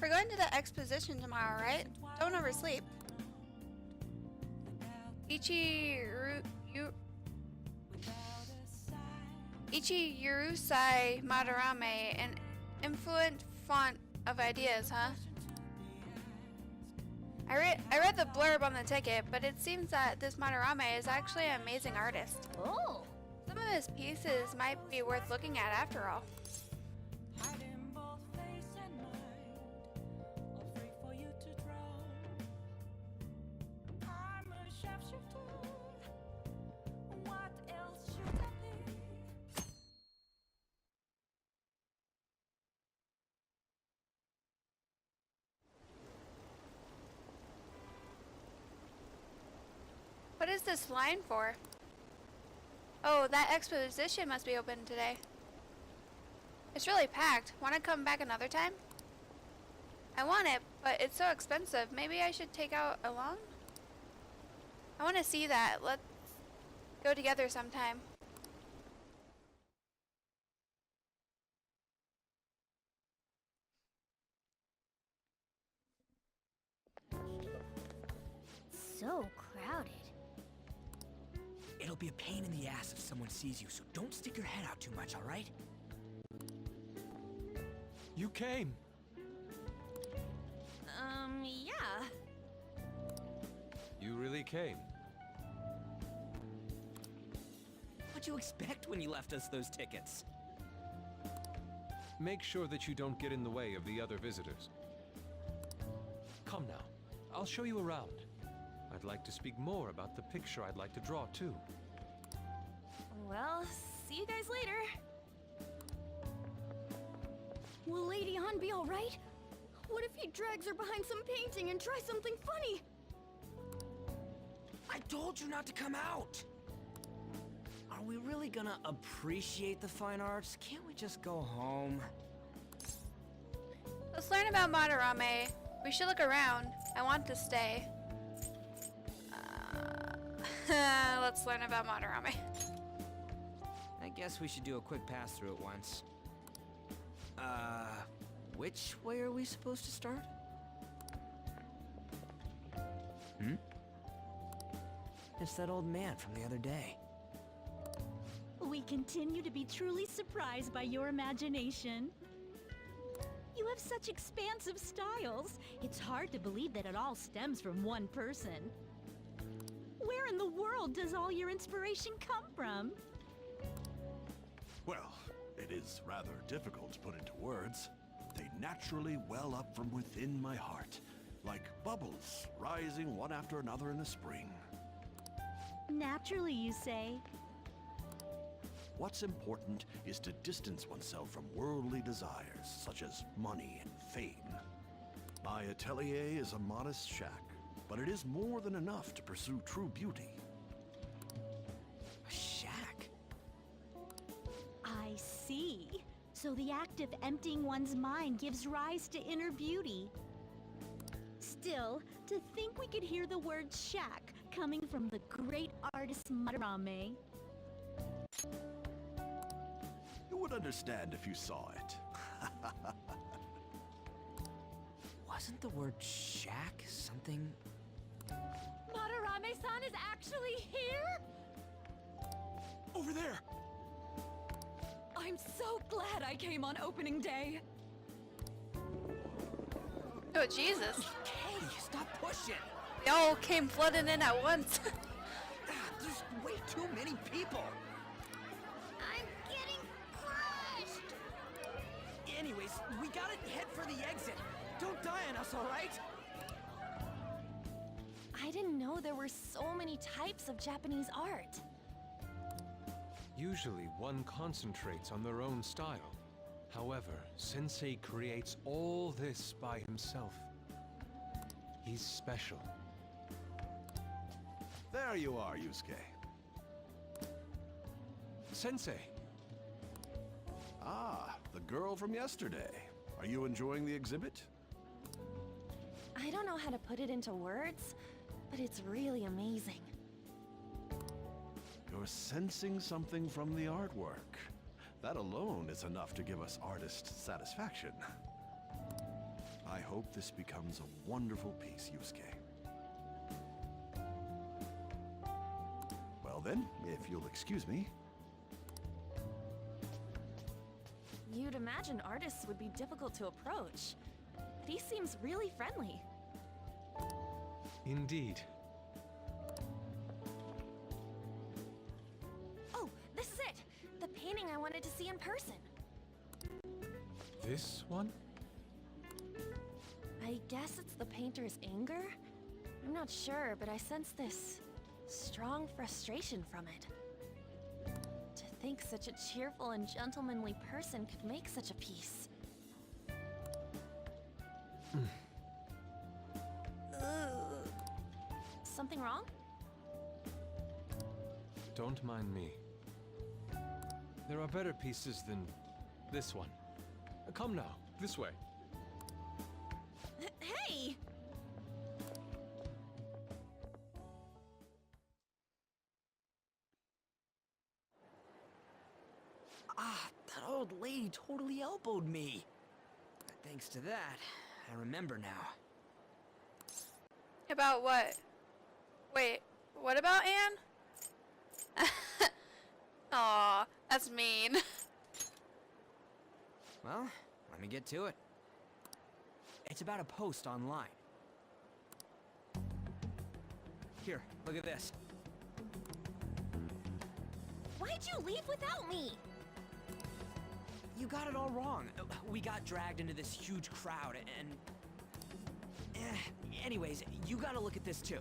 We're going to the exposition tomorrow, right? Don't oversleep. Ichirusai Madarame, an influent font of ideas, huh? I read the blurb on the ticket, but it seems that this Madarame is actually an amazing artist. Oh! Some of his pieces might be worth looking at after all. What is this line for? Oh, that exposition must be open today. It's really packed. Want to come back another time? I want it, but it's so expensive. Maybe I should take out a loan? I want to see that. Let's go together sometime. So crowded. It'll be a pain in the ass if someone sees you, so don't stick your head out too much, all right? You came. Yeah. You really came. What'd you expect when you left us those tickets? Make sure that you don't get in the way of the other visitors. Come now. I'll show you around. I'd like to speak more about the picture I'd like to draw, too. Well, see you guys later. Will Lady Han be alright? What if he drags her behind some painting and tries something funny? I told you not to come out! Are we really gonna appreciate the fine arts? Can't we just go home? Let's learn about Madarame. We should look around. I want to stay. Let's learn about Madarame. I guess we should do a quick pass through it once. Which way are we supposed to start? It's that old man from the other day. We continue to be truly surprised by your imagination. You have such expansive styles. It's hard to believe that it all stems from one person. Where in the world does all your inspiration come from? Well, it is rather difficult to put into words. They naturally well up from within my heart, like bubbles rising one after another in the spring. Naturally, you say. What's important is to distance oneself from worldly desires, such as money and fame. My atelier is a modest shack, but it is more than enough to pursue true beauty. A shack? I see. So the act of emptying one's mind gives rise to inner beauty. Still, to think we could hear the word shack coming from the great artist Madarame. You would understand if you saw it. Wasn't the word shack something? Madarame-san is actually here? Over there! I'm so glad I came on opening day. Oh, Jesus. Hey, stop pushing! They all came flooding in at once. There's way too many people! I'm getting crushed! Anyways, we gotta head for the exit. Don't die on us, alright? I didn't know there were so many types of Japanese art. Usually one concentrates on their own style. However, Sensei creates all this by himself. He's special. There you are, Yusuke. Sensei! Ah, the girl from yesterday. Are you enjoying the exhibit? I don't know how to put it into words, but it's really amazing. You're sensing something from the artwork. That alone is enough to give us artist satisfaction. I hope this becomes a wonderful piece, Yusuke. Well then, if you'll excuse me. You'd imagine artists would be difficult to approach, but he seems really friendly. Indeed. Oh, this is it! The painting I wanted to see in person. This one? I guess it's the painter's anger? I'm not sure, but I sense this strong frustration from it. To think such a cheerful and gentlemanly person could make such a piece. Something wrong? Don't mind me. There are better pieces than this one. Come now, this way. Hey! Ah, that old lady totally elbowed me. Thanks to that, I remember now. About what? Wait, what about Anne? Aw, that's mean. Well, let me get to it. It's about a post online. Here, look at this. Why'd you leave without me? You got it all wrong. We got dragged into this huge crowd and... anyways, you gotta look at this too.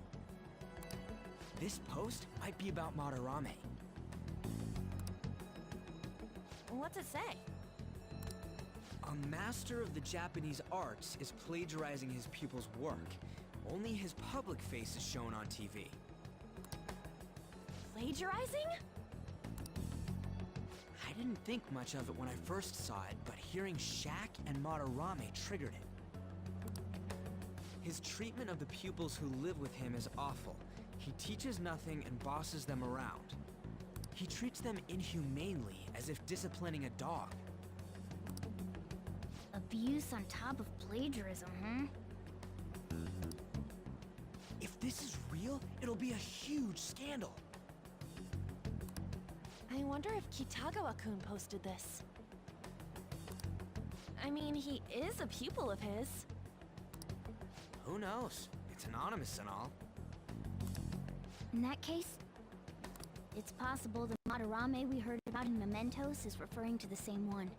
This post might be about Madarame. What's it say? A master of the Japanese arts is plagiarizing his pupil's work. Only his public face is shown on TV. Plagiarizing? I didn't think much of it when I first saw it, but hearing Shaq and Madarame triggered it. His treatment of the pupils who live with him is awful. He teaches nothing and bosses them around. He treats them inhumanely, as if disciplining a dog. Abuse on top of plagiarism, huh? If this is real, it'll be a huge scandal. I wonder if Kitagawa-kun posted this. I mean, he is a pupil of his. Who knows? It's anonymous and all. In that case, it's possible the Madarame we heard about in Mementos is referring to the same one.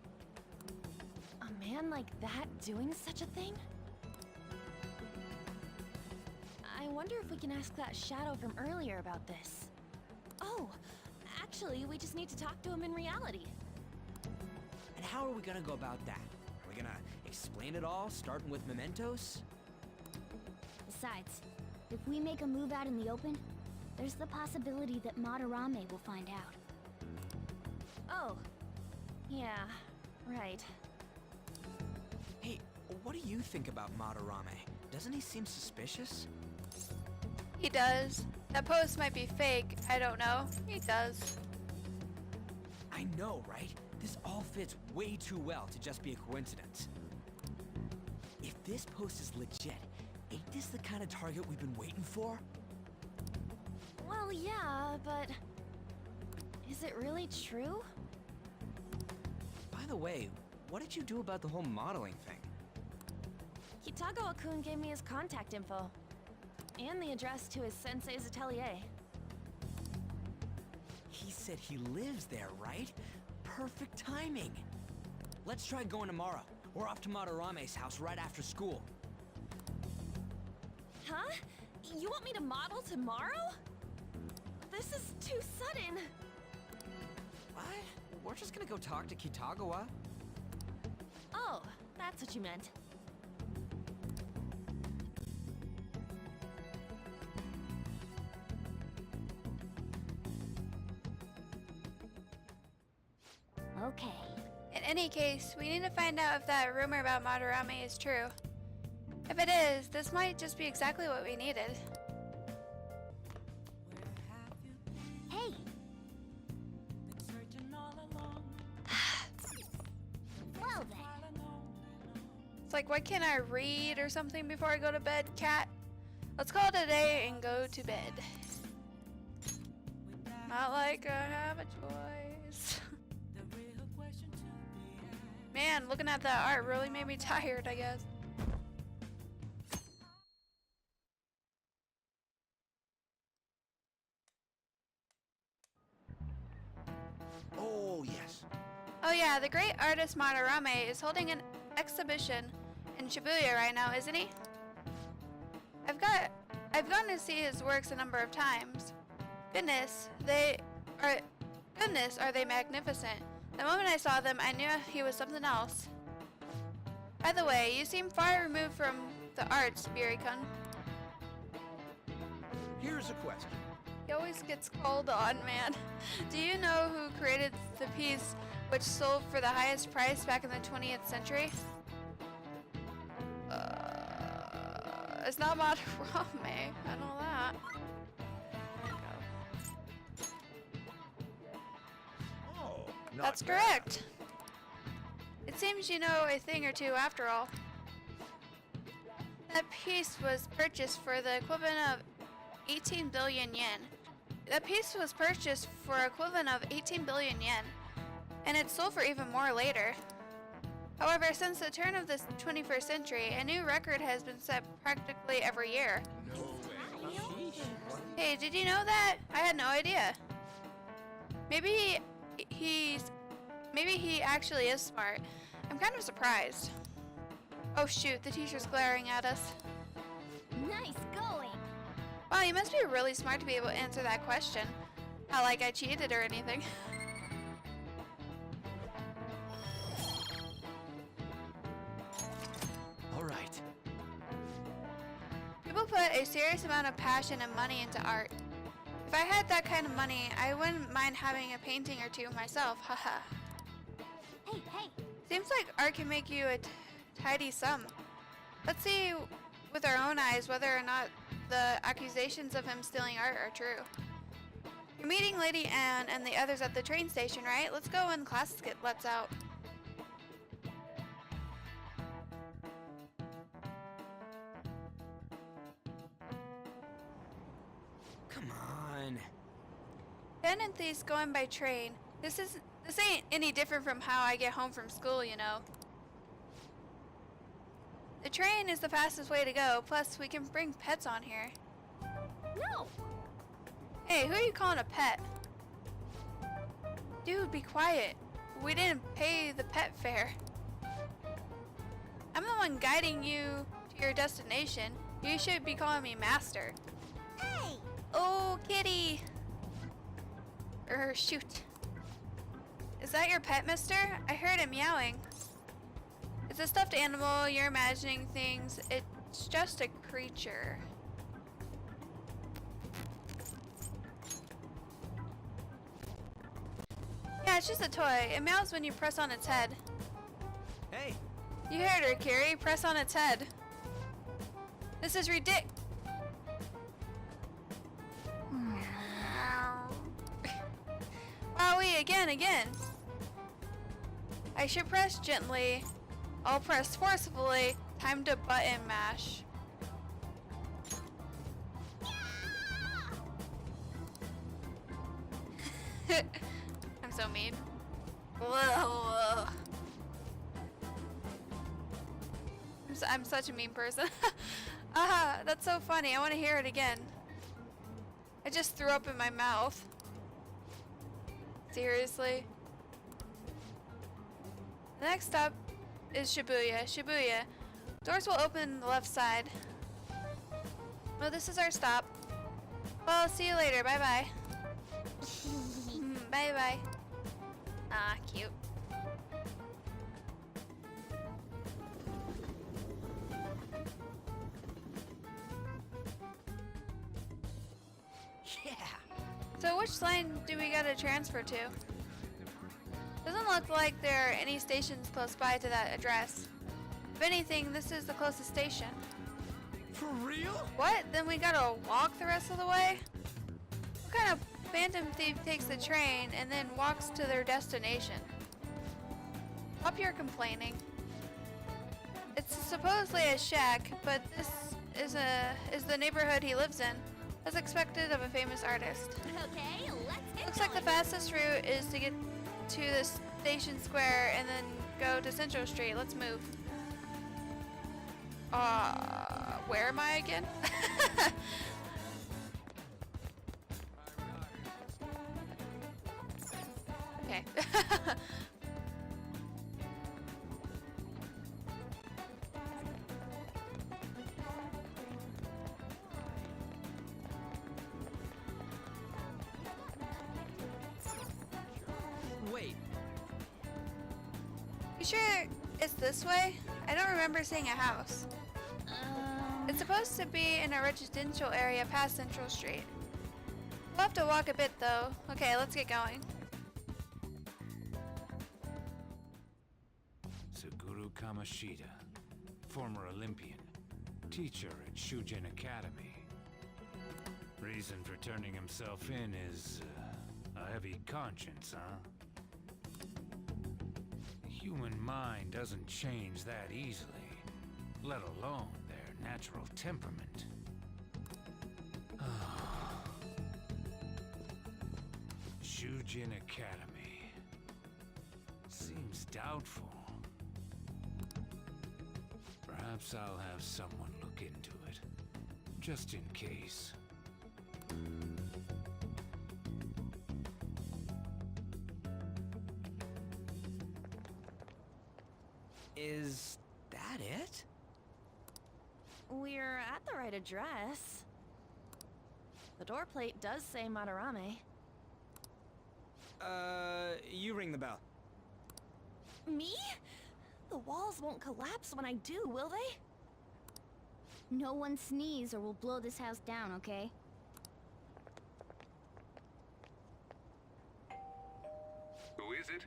A man like that doing such a thing? I wonder if we can ask that shadow from earlier about this. Oh, actually, we just need to talk to him in reality. And how are we gonna go about that? Are we gonna explain it all, starting with Mementos? Besides, if we make a move out in the open, there's the possibility that Madarame will find out. Oh, yeah, right. Hey, what do you think about Madarame? Doesn't he seem suspicious? He does. That post might be fake. I don't know. He does. I know, right? This all fits way too well to just be a coincidence. If this post is legit, ain't this the kind of target we've been waiting for? Well, yeah, but... is it really true? By the way, what did you do about the whole modeling thing? Kitagawa-kun gave me his contact info. And the address to his sensei's atelier. He said he lives there, right? Perfect timing. Let's try going tomorrow. We're off to Madarame's house right after school. Huh? You want me to model tomorrow? This is too sudden. What? We're just gonna go talk to Kitagawa. Oh, that's what you meant. Okay. In any case, we need to find out if that rumor about Madarame is true. If it is, this might just be exactly what we needed. Hey! Well then. It's like, why can't I read or something before I go to bed, cat? Let's call it a day and go to bed. Not like I have a choice. Man, looking at that art really made me tired, I guess. Oh, yes. Oh yeah, the great artist Madarame is holding an exhibition in Shibuya right now, isn't he? I've gone to see his works a number of times. Goodness, are they magnificent. The moment I saw them, I knew he was something else. By the way, you seem far removed from the arts, Biri-kun. Here's a question. He always gets called on, man. Do you know who created the piece which sold for the highest price back in the 20th century? It's not Madarame. I know that. Oh, not That's bad. correct. It seems you know a thing or two after all. That piece was purchased for the equivalent of 18 billion yen. That piece was purchased for equivalent of 18 billion yen, and it sold for even more later. However, since the turn of the 21st century, a new record has been set practically every year. No way. Hey, did you know that? I had no idea. Maybe he actually is smart. I'm kind of surprised. Oh shoot, the teacher's glaring at us. Nice going. Wow, you must be really smart to be able to answer that question. Not like I cheated or anything. All right. People put a serious amount of passion and money into art. If I had that kind of money, I wouldn't mind having a painting or two myself, haha. Hey, hey. Seems like art can make you a tidy sum. Let's see with our own eyes whether or not the accusations of him stealing art are true. You're meeting Lady Anne and the others at the train station, right? Let's go when class lets out. Come on. Ben and Thies going by train. This ain't any different from how I get home from school, you know. The train is the fastest way to go, plus we can bring pets on here. No. Hey, who are you calling a pet? Dude, be quiet. We didn't pay the pet fare. I'm the one guiding you to your destination. You should be calling me master. Hey. Oh, kitty. Shoot. Is that your pet, mister? I heard it meowing. It's a stuffed animal. You're imagining things. It's just a creature. Yeah, it's just a toy. It meows when you press on its head. Hey. You heard her, Kiri. Press on its head. This is ridiculous. Wowie, again. I should press gently. I'll press forcefully. Time to button mash. I'm so mean. Whoa. I'm such a mean person. That's so funny. I want to hear it again. I just threw up in my mouth. Seriously? The next stop is Shibuya. Doors will open on the left side. Well, this is our stop. Well, see you later. Bye-bye. Bye-bye. Ah, cute. Yeah. So which line do we gotta transfer to? Doesn't look like there are any stations close by to that address. If anything, this is the closest station. For real? What? Then we gotta walk the rest of the way? What kind of phantom thief takes the train and then walks to their destination? Stop your complaining. It's supposedly a shack, but this is the neighborhood he lives in, as expected of a famous artist. Okay, let's get Looks like the fastest route is to get to the station square and then go to Central Street. Let's move. Where am I again? Okay. Wait, You sure it's this way? I don't remember seeing a house. It's supposed to be in a residential area past Central Street. We'll have to walk a bit though. Okay, let's get going. Suguru Kamashita, former Olympian, teacher at Shujin Academy. Reason for turning himself in is a heavy conscience, huh? The human mind doesn't change that easily, let alone their natural temperament. Shujin Academy. Seems doubtful. Perhaps I'll have someone look into it, just in case. is that it? We're at the right address. The door plate does say Madarame. You ring the bell. Me? The walls won't collapse when I do, will they? No one sneeze or we'll blow this house down, okay? Who is it?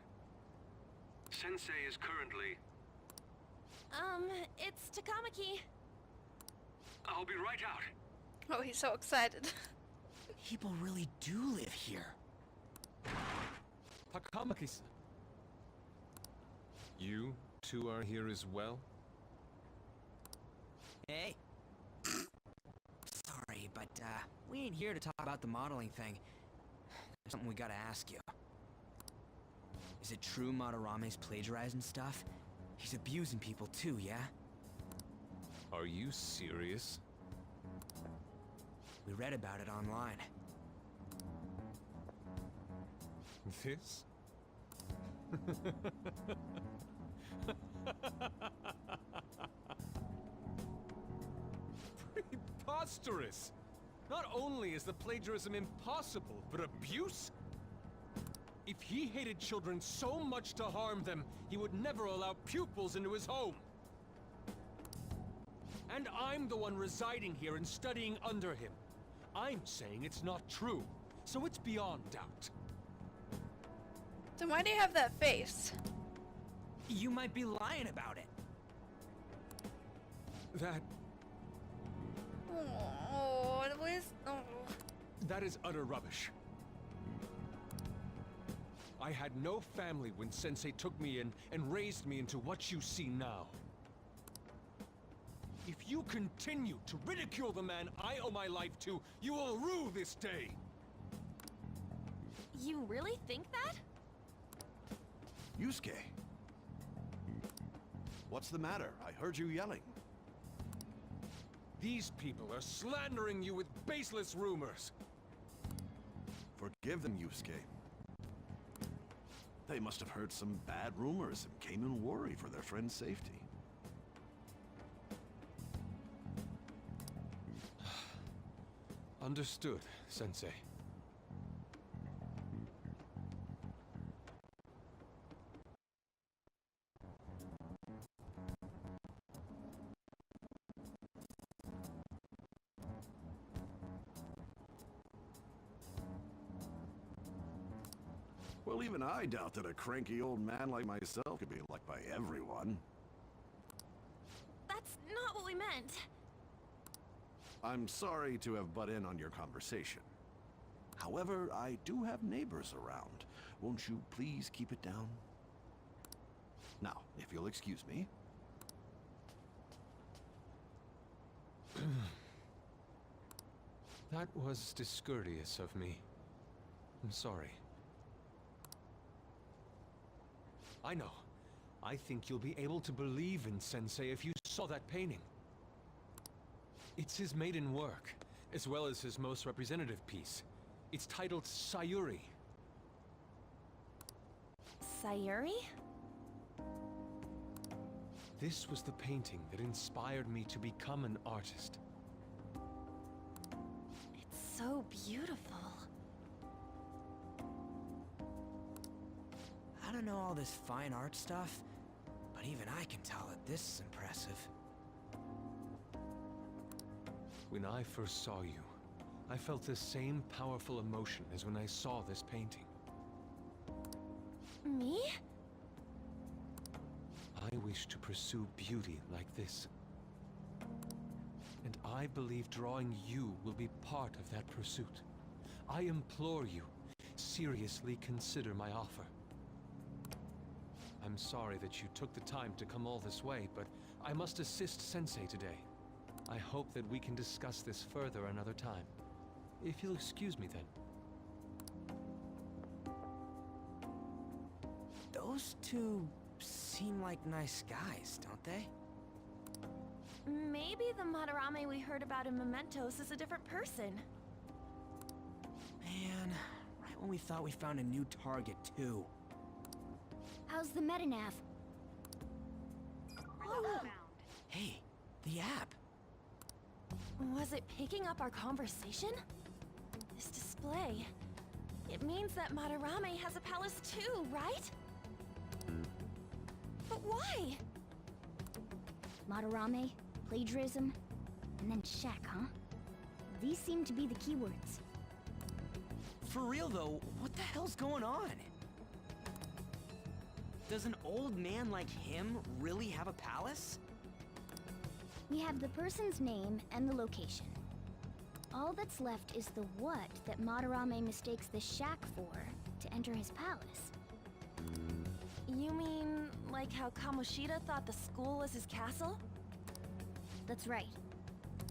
Sensei is currently... It's Takamaki. I'll be right out. Oh, he's so excited. People really do live here. Takamaki-san. You two are here as well? Hey. Sorry, but we ain't here to talk about the modeling thing. There's something we gotta ask you. Is it true Madarame's plagiarizing stuff? He's abusing people too, yeah? Are you serious? We read about it online. This? Preposterous! Not only is the plagiarism impossible, but abuse? If he hated children so much to harm them, he would never allow pupils into his home. And I'm the one residing here and studying under him. I'm saying it's not true, so it's beyond doubt. Then why do you have that face? You might be lying about it. That Oh, it was... Oh. is utter rubbish. I had no family when Sensei took me in and raised me into what you see now. If you continue to ridicule the man I owe my life to, you will rue this day! You really think that? Yusuke. What's the matter? I heard you yelling. These people are slandering you with baseless rumors. Forgive them, Yusuke. They must have heard some bad rumors and came in worried for their friend's safety. Understood, Sensei. Well, even I doubt that a cranky old man like myself could be liked by everyone. That's not what we meant. I'm sorry to have butt in on your conversation. However, I do have neighbors around. Won't you please keep it down? Now, if you'll excuse me. That was discourteous of me. I'm sorry. I know. I think you'll be able to believe in Sensei if you saw that painting. It's his maiden work, as well as his most representative piece. It's titled Sayuri. Sayuri? This was the painting that inspired me to become an artist. It's so beautiful. I don't know all this fine art stuff, but even I can tell that this is impressive. When I first saw you, I felt the same powerful emotion as when I saw this painting. Me? I wish to pursue beauty like this. And I believe drawing you will be part of that pursuit. I implore you, seriously consider my offer. I'm sorry that you took the time to come all this way, but I must assist Sensei today. I hope that we can discuss this further another time. If you'll excuse me then. Those two seem like nice guys, don't they? Maybe the Madarame we heard about in Mementos is a different person. Man, right when we thought we found a new target, too. How's the metanav? Oh, Hey, the app. was it picking up our conversation? This display. It means that Madarame has a palace too, right? But why? Madarame, plagiarism, and then shack, huh? These seem to be the keywords. For real, though, what the hell's going on? Does an old man like him really have a palace? We have the person's name and the location. All that's left is the what that Madarame mistakes the shack for to enter his palace. You mean, like how Kamoshida thought the school was his castle? That's right.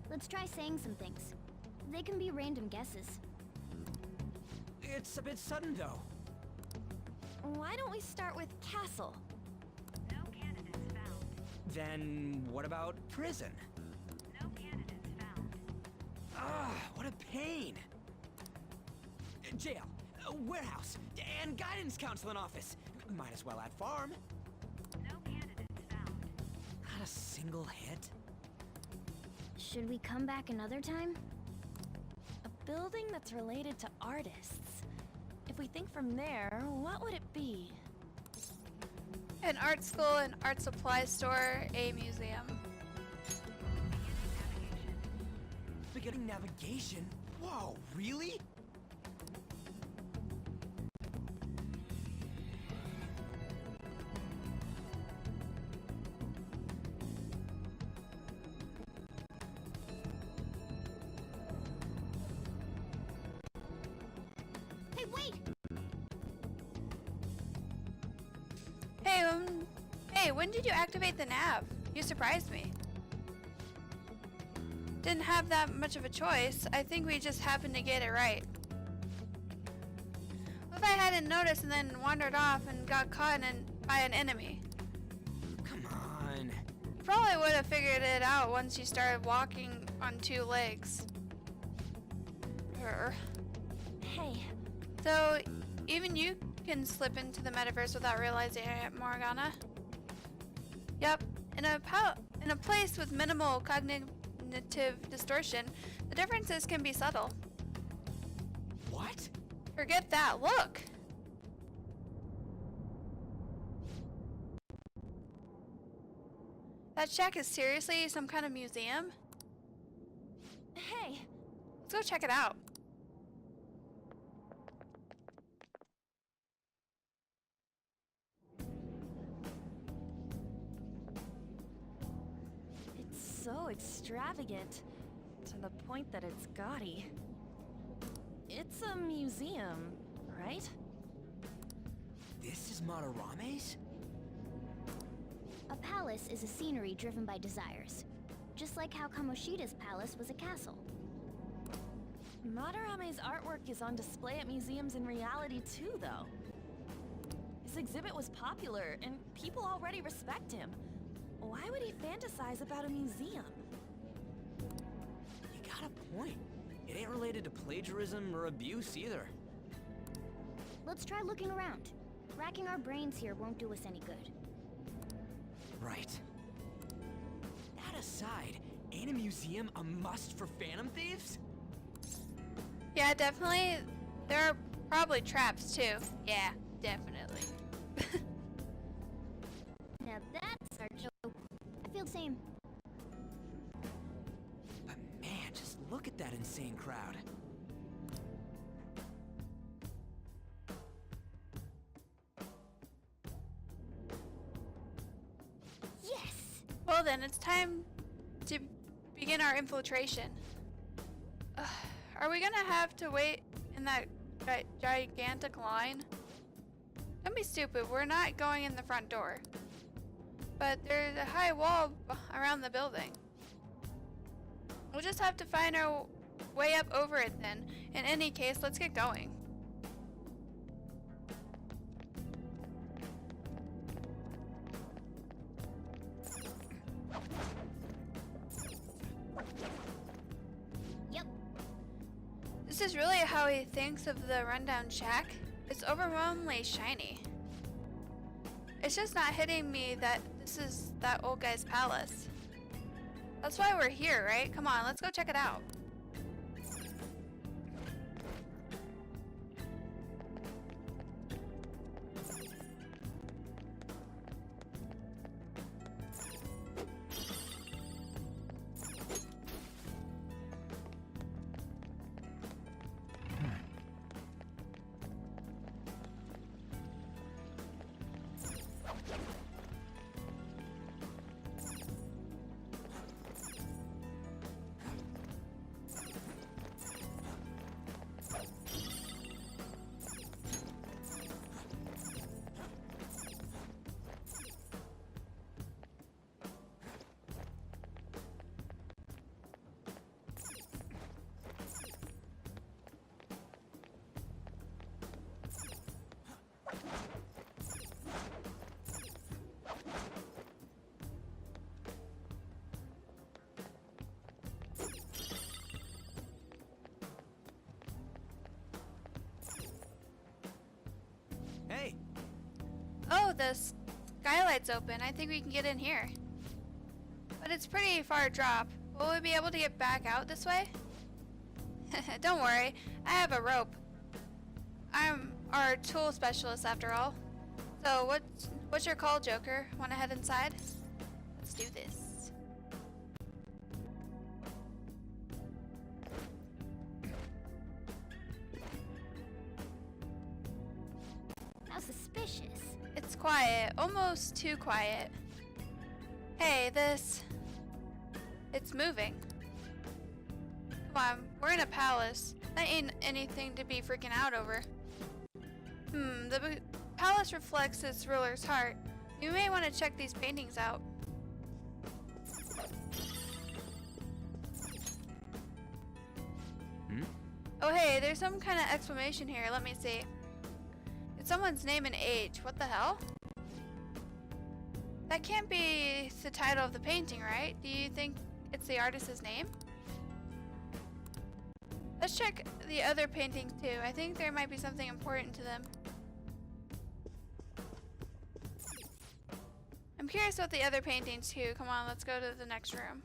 Let's try saying some things. They can be random guesses. It's a bit sudden, though. Why don't we start with castle? No candidates found. Then what about prison? No candidates found. Ah, what a pain! Jail, warehouse, and guidance counseling office. Might as well add farm. No candidates found. Not a single hit? Should we come back another time? A building that's related to artists. If we think from there, what would it be? An art school, an art supply store, a museum. Beginning navigation? Whoa, really? Hey, wait! Hey, when did you activate the nav? You surprised me. Didn't have that much of a choice. I think we just happened to get it right. What if I hadn't noticed and then wandered off and got caught by an enemy? Come on. You probably would have figured it out once you started walking on two legs. Hey, So, even you can slip into the metaverse without realizing it, Morgana. Yep, in a place with minimal cognitive distortion, the differences can be subtle. What? Forget that, look! That shack is seriously some kind of museum? hey, Let's go check it out. it's so extravagant. To the point that it's gaudy. It's a museum, right? This is Madarame's? A palace is a scenery driven by desires. just like how Kamoshida's palace was a castle. Madarame's artwork is on display at museums in reality too, though. His exhibit was popular, and people already respect him. Why would he fantasize about a museum? You got a point. It ain't related to plagiarism or abuse either. Let's try looking around. Racking our brains here won't do us any good. Right. That aside, ain't a museum a must for Phantom Thieves? Yeah, definitely. There are probably traps too. Yeah, definitely. Now that's our joke. I feel the same. But man, just look at that insane crowd. Yes! Well then, it's time to begin our infiltration. Are we gonna have to wait in that gigantic line? Don't be stupid, we're not going in the front door. But there's a high wall around the building. We'll just have to find our way up over it then. In any case, let's get going. Yep. This is really how he thinks of the rundown shack. It's overwhelmingly shiny. It's just not hitting me that this is that old guy's palace. That's why we're here, right? Come on, let's go check it out. Hey, Oh, the skylight's open. I think we can get in here. But it's pretty far drop. Will we be able to get back out this way? Don't worry, I have a rope. I'm our tool specialist after all. So what's your call, Joker? Wanna head inside? Let's do this. How suspicious. It's quiet, almost too quiet. Hey, it's moving. Come on, we're in a palace. That ain't anything to be freaking out over. The palace reflects its ruler's heart. You may want to check these paintings out. Oh hey, there's some kind of exclamation here. Let me see. It's someone's name and age. What the hell? That can't be the title of the painting, right? Do you think it's the artist's name? Let's check the other paintings too. I think there might be something important to them. I'm curious about the other paintings too. Come on, let's go to the next room.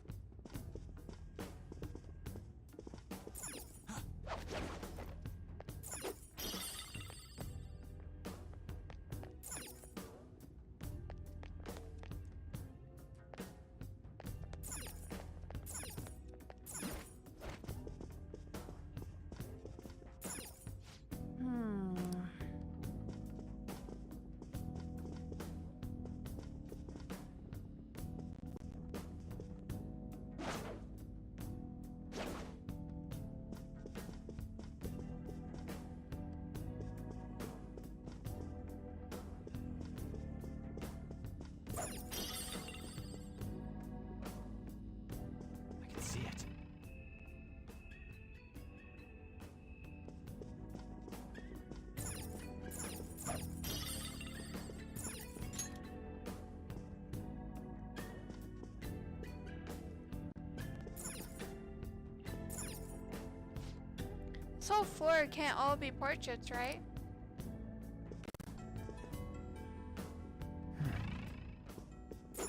This whole floor can't all be portraits, right? I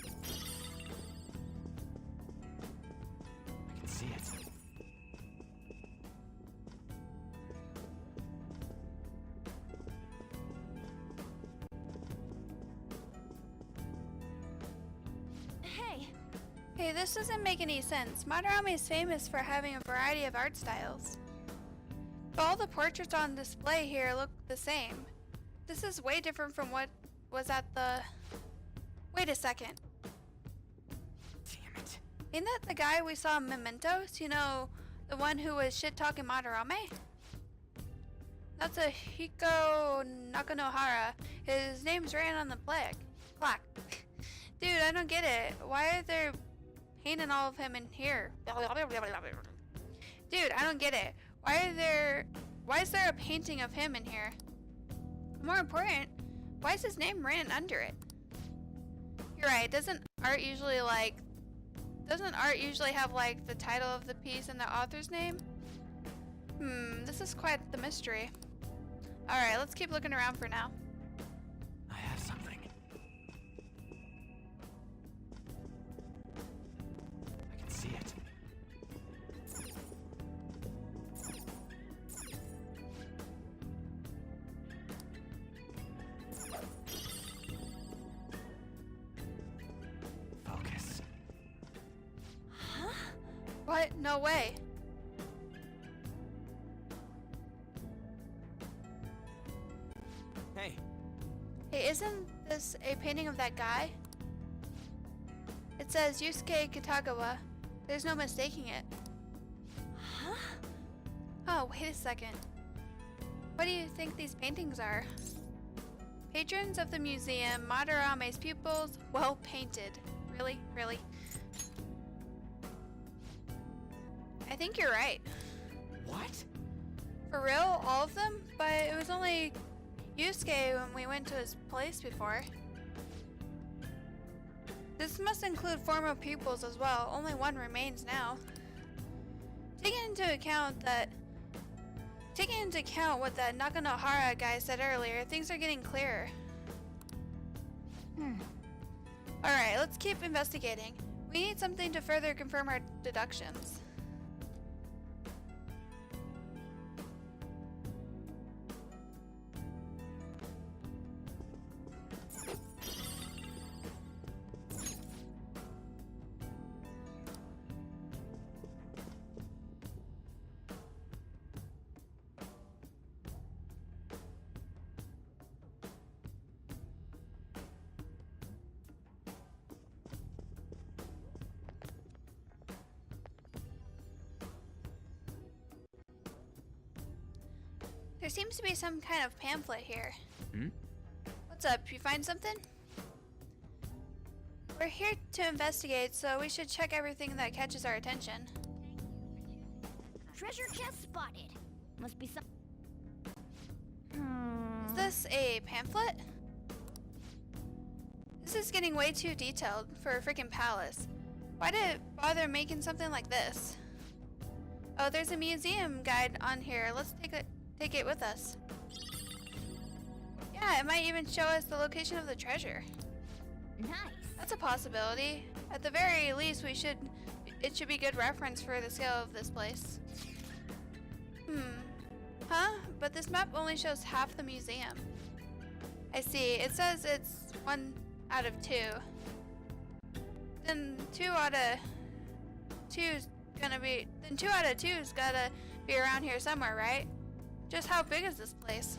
can see it. Hey, Hey, this doesn't make any sense. Madarame is famous for having a variety of art styles. But all the portraits on display here look the same. This is way different from what was at the... Wait a second. Damn it. Ain't that the guy we saw in Mementos? You know, the one who was shit-talking Madarame? That's a Hiko Nakanohara. His name's written on the plaque. Dude, I don't get it. Why are there painting all of him in here? Dude, I don't get it. Why is there a painting of him in here? More important, why is his name written under it? You're right, doesn't art usually have like the title of the piece and the author's name? This is quite the mystery. Alright, let's keep looking around for now. I have something. I can see it. Focus. What? No way. Hey, Hey, isn't this a painting of that guy? It says Yusuke Kitagawa. There's no mistaking it. huh? Oh, wait a second. What do you think these paintings are? Patrons of the museum, Madarame's pupils, well painted. Really? Really? I think you're right. what? For real? All of them? But it was only Yusuke when we went to his place before. This must include former pupils as well. Only one remains now. Taking into account what that Nakanohara guy said earlier, things are getting clearer. Alright, let's keep investigating. We need something to further confirm our deductions. There seems to be some kind of pamphlet here. What's up? You find something? We're here to investigate, so we should check everything that catches our attention. Treasure chest spotted. Must be some. Is this a pamphlet? This is getting way too detailed for a freaking palace. Why did it bother making something like this? Oh, there's a museum guide on here. Let's take it with us. Yeah, it might even show us the location of the treasure. Nice. That's a possibility. At the very least, it should be good reference for the scale of this place. Huh? But this map only shows half the museum. I see. It says it's 1 out of 2. Then 2 out of 2's gotta be around here somewhere, right? Just how big is this place?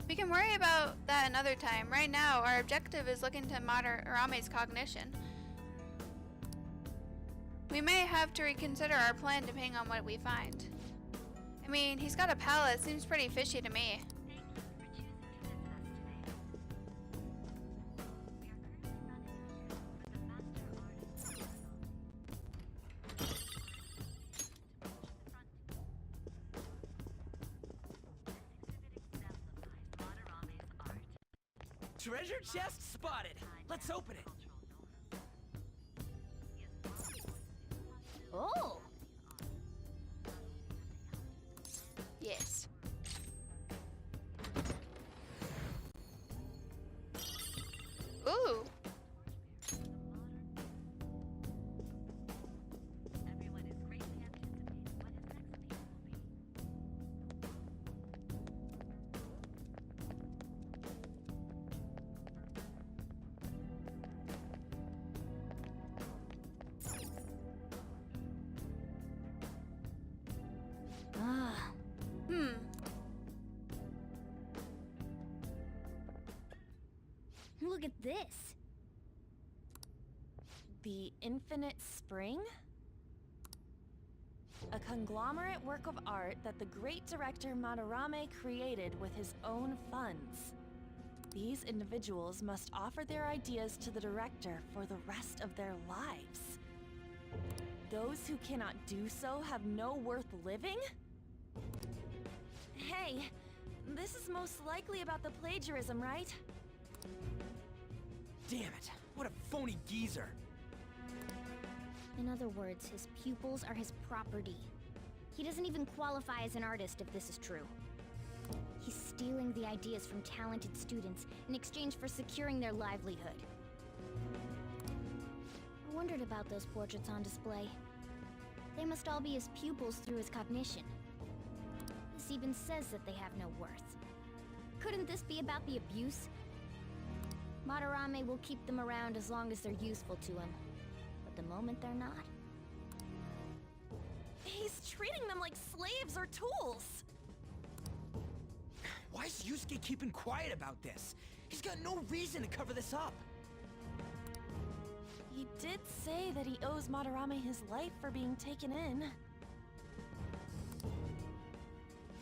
We can worry about that another time. Right now, our objective is looking to Madarame's cognition. We may have to reconsider our plan depending on what we find. I mean, he's got a palace. Seems pretty fishy to me. Treasure chest spotted. Let's open it. Oh. Ooh. Everyone is greatly anticipating what his next feat will be. Ah, Hmm. look at this. The Infinite Spring? A conglomerate work of art that the great director Madarame created with his own funds. These individuals must offer their ideas to the director for the rest of their lives. Those who cannot do so have no worth living? Hey, this is most likely about the plagiarism, right? Damn it! What a phony geezer! In other words, his pupils are his property. He doesn't even qualify as an artist if this is true. He's stealing the ideas from talented students in exchange for securing their livelihood. I wondered about those portraits on display. They must all be his pupils through his cognition. This even says that they have no worth. Couldn't this be about the abuse? Madarame will keep them around as long as they're useful to him. But the moment they're not... He's treating them like slaves or tools! Why is Yusuke keeping quiet about this? He's got no reason to cover this up. He did say that he owes Madarame his life for being taken in.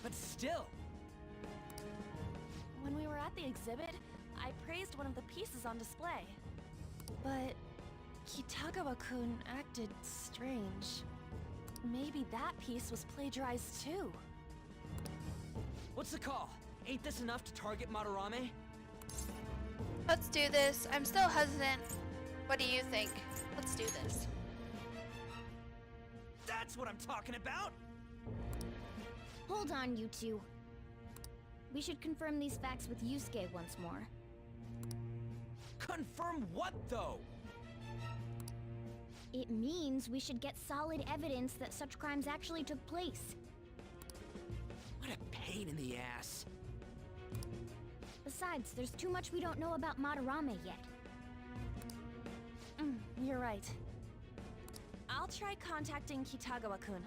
But still, When we were at the exhibit, I praised one of the pieces on display. But Kitagawa-kun acted strange. Maybe that piece was plagiarized too. what's the call? Ain't this enough to target Madarame? Let's do this. I'm still hesitant. What do you think? Let's do this. That's what I'm talking about! Hold on, you two. We should confirm these facts with Yusuke once more. Confirm what, though? It means we should get solid evidence that such crimes actually took place. What a pain in the ass. Besides, there's too much we don't know about Madarame yet. You're right. I'll try contacting Kitagawa-kun.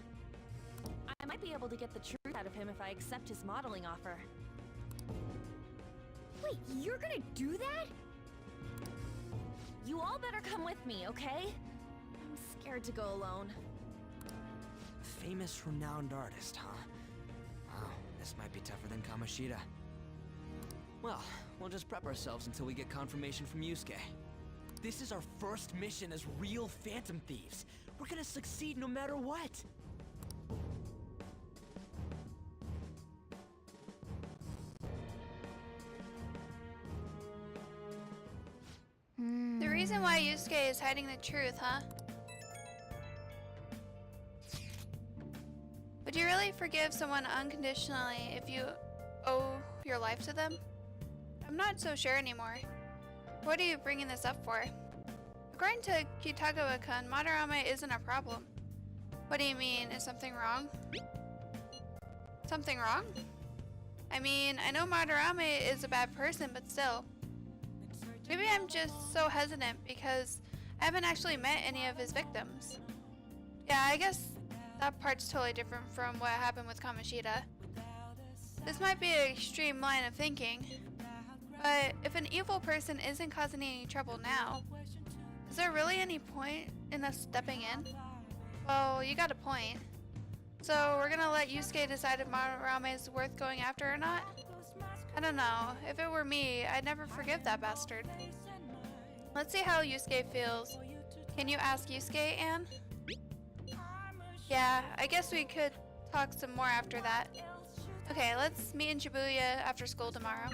I might be able to get the truth out of him if I accept his modeling offer. Wait, you're gonna do that? You all better come with me, okay? I'm scared to go alone. Famous, renowned artist, huh? Wow, this might be tougher than Kamoshida. Well, we'll just prep ourselves until we get confirmation from Yusuke. This is our first mission as real Phantom Thieves. We're gonna succeed no matter what. The reason why Yusuke is hiding the truth, huh? Would you really forgive someone unconditionally if you owe your life to them? I'm not so sure anymore. What are you bringing this up for? According to Kitagawa-kun, Madarame isn't a problem. What do you mean? Is something wrong? Something wrong? I mean, I know Madarame is a bad person, but still. Maybe I'm just so hesitant because I haven't actually met any of his victims. Yeah, I guess that part's totally different from what happened with Kamoshida. This might be an extreme line of thinking, but if an evil person isn't causing any trouble now, is there really any point in us stepping in? Well, you got a point. So we're gonna let Yusuke decide if Madarame is worth going after or not? I don't know. If it were me, I'd never forgive that bastard. Let's see how Yusuke feels. Can you ask Yusuke, Anne? Yeah, I guess we could talk some more after that. Okay, let's meet in Shibuya after school tomorrow.